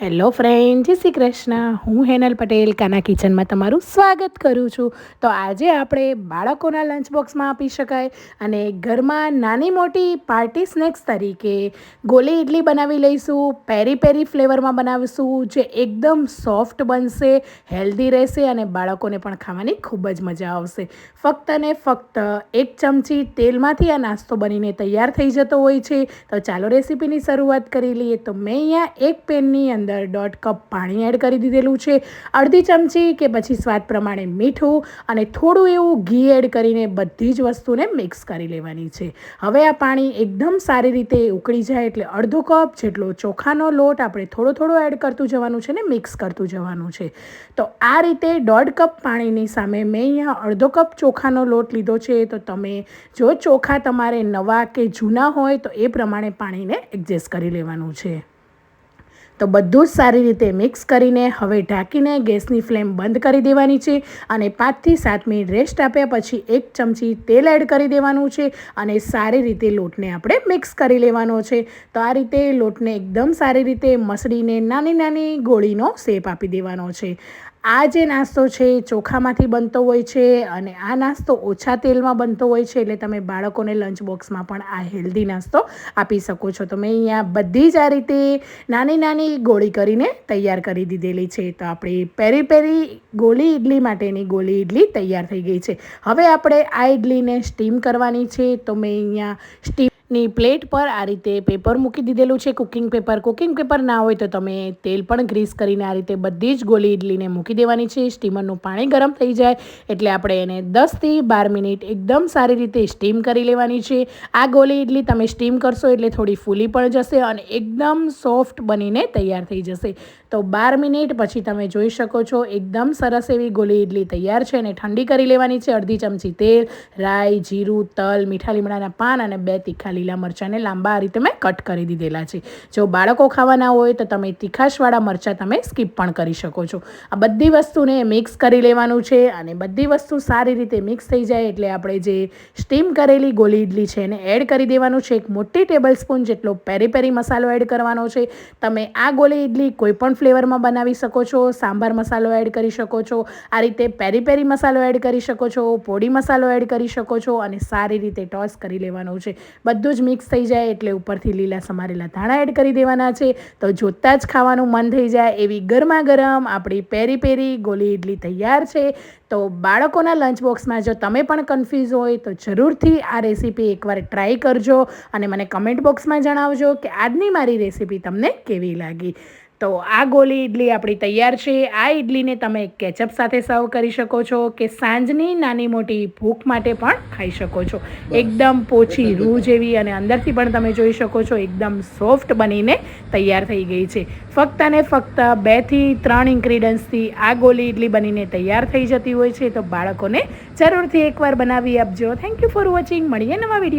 Hello friend, જય શ્રી કૃષ્ણ. હું હેનલ પટેલ કાના કિચનમાં તમારું સ્વાગત કરું છું. તો આજે આપણે બાળકોના લંચ બોક્સમાં આપી શકાય અને ઘરમાં નાની મોટી પાર્ટી સ્નેક્સ તરીકે ગોલી ઇડલી બનાવી લઈશું. પેરી પેરી ફ્લેવરમાં બનાવીશું, જે એકદમ સોફ્ટ બનશે, હેલ્ધી રહેશે અને બાળકોને પણ ખાવાની ખૂબ જ મજા આવશે. ફક્ત ને ફક્ત 1 ચમચી તેલમાંથી આ નાસ્તો બનીને તૈયાર થઈ જતો હોય છે. તો ચાલો રેસીપીની શરૂઆત કરી લઈએ. તો મેં અહીંયા એક પેનની અંદર 1.5 કપ પાણી એડ કરી દીધેલું છે. અડધી ચમચી કે પછી સ્વાદ પ્રમાણે મીઠું અને થોડું એવું ઘી એડ કરીને બધી જ વસ્તુને મિક્સ કરી લેવાની છે. હવે આ પાણી એકદમ સારી રીતે ઉકળી જાય એટલે અડધો કપ જેટલો ચોખાનો લોટ આપણે થોડો એડ કરતું જવાનું છે ને મિક્સ કરતું જવાનું છે. તો આ રીતે 1.5 કપ પાણીની સામે મેં અહીંયા અડધો કપ ચોખાનો લોટ લીધો છે. તો તમે જો ચોખા તમારે નવા કે જૂના હોય તો એ પ્રમાણે પાણીને એડજસ્ટ કરી લેવાનું છે. તો બધું જ સારી રીતે મિક્સ કરીને હવે ઢાંકીને ગેસની ફ્લેમ બંધ કરી દેવાની છે અને 5 થી 7 મિનિટ રેસ્ટ આપ્યા પછી 1 ચમચી તેલ એડ કરી દેવાનું છે અને સારી રીતે લોટને આપણે મિક્સ કરી લેવાનો છે. તો આ રીતે લોટને એકદમ સારી રીતે મસળીને નાની નાની ગોળીનો શેપ આપી દેવાનો છે. આ જે નાસ્તો છે ચોખામાંથી બનતો હોય છે અને આ નાસ્તો ઓછા તેલમાં બનતો હોય છે, એટલે તમે બાળકોને લંચ બોક્સમાં પણ આ હેલ્ધી નાસ્તો આપી શકો છો. તો મેં અહીંયા બધી જ આ રીતે નાની નાની ગોળી કરીને તૈયાર કરી દીધેલી છે. તો આપણી પેરી પેરી ગોલી ઇડલી માટેની ગોલી ઇડલી તૈયાર થઈ ગઈ છે. હવે આપણે આ ઇડલીને સ્ટીમ કરવાની છે. તો મેં અહીંયા સ્ટીમની પ્લેટ પર આ રીતે પેપર મૂકી દીધેલું છે, કુકિંગ પેપર ના હોય તો તમે તેલ પણ ગ્રીસ કરીને આ રીતે બધી જ ગોલી ઇડલીને મૂકી દેવાની છે. સ્ટીમરનું પાણી ગરમ થઈ જાય એટલે આપણે એને 10 થી 12 મિનિટ એકદમ સારી રીતે સ્ટીમ કરી લેવાની છે. આ ગોલી ઇડલી તમે સ્ટીમ કરશો એટલે થોડી ફૂલી પણ જશે અને એકદમ સોફ્ટ બનીને તૈયાર થઈ જશે. તો 12 મિનિટ પછી તમે જોઈ શકો છો એકદમ સરસ એવી ગોલી ઇડલી તૈયાર છે અને ઠંડી કરી લેવાની છે. અડધી ચમચી તેલ, રાઈ, જીરું, તલ, મીઠા લીમડાના પાન અને 2 તીખા લીલા મરચાંને લાંબા આ રીતે મેં કટ કરી દીધેલા છે. જો બાળકો ખાવાના હોય તો તમે તીખાશવાળા મરચાં તમે સ્કીપ પણ કરી શકો છો. આ બધી વસ્તુને મિક્સ કરી લેવાનું છે અને બધી વસ્તુ સારી રીતે મિક્સ થઈ જાય એટલે આપણે જે સ્ટીમ કરેલી ગોલી ઇડલી છે એને એડ કરી દેવાનું છે. 1 મોટી ટેબલ સ્પૂન જેટલો પેરી પેરી મસાલો એડ કરવાનો છે. તમે આ ગોલી ઇડલી કોઈ પણ ફ્લેવરમાં બનાવી શકો છો. સાંભાર મસાલો એડ કરી શકો છો, આ રીતે પેરી પેરી મસાલો એડ કરી શકો છો, પોડી મસાલો એડ કરી શકો છો અને સારી રીતે ટોસ કરી લેવાનું છે. બધું જ મિક્સ થઈ જાય એટલે ઉપરથી લીલા સમારેલા ધાણા એડ કરી દેવાના છે. તો જોતાં જ ખાવાનું મન થઈ જાય એવી ગરમા ગરમ આપણી પેરી પેરી ગોલી ઇડલી તૈયાર છે. તો બાળકોના લંચ બોક્સમાં જો તમે પણ કન્ફ્યુઝ હોય તો જરૂરથી આ રેસીપી એકવાર ટ્રાય કરજો અને મને કમેન્ટ બોક્સમાં જણાવજો કે આજની મારી રેસીપી તમને કેવી લાગી. તો આ ગોલી ઇડલી આપણી તૈયાર છે. આ ઇડલીને તમે કેચઅપ સાથે સર્વ કરી શકો છો કે સાંજની નાની મોટી ભૂખ માટે પણ ખાઈ શકો છો. એકદમ પોચી રૂ જેવી અને અંદરથી પણ તમે જોઈ શકો છો એકદમ સોફ્ટ બનીને તૈયાર થઈ ગઈ છે. ફક્ત અને ફક્ત 2 થી 3 ઇન્ગ્રીડિયન્ટ્સથી આ ગોલી ઇડલી બનીને તૈયાર થઈ જતી હોય છે. તો બાળકોને જરૂરથી એકવાર બનાવી આપજો. Thank you for watching. મળીએ નવા વિડીયો.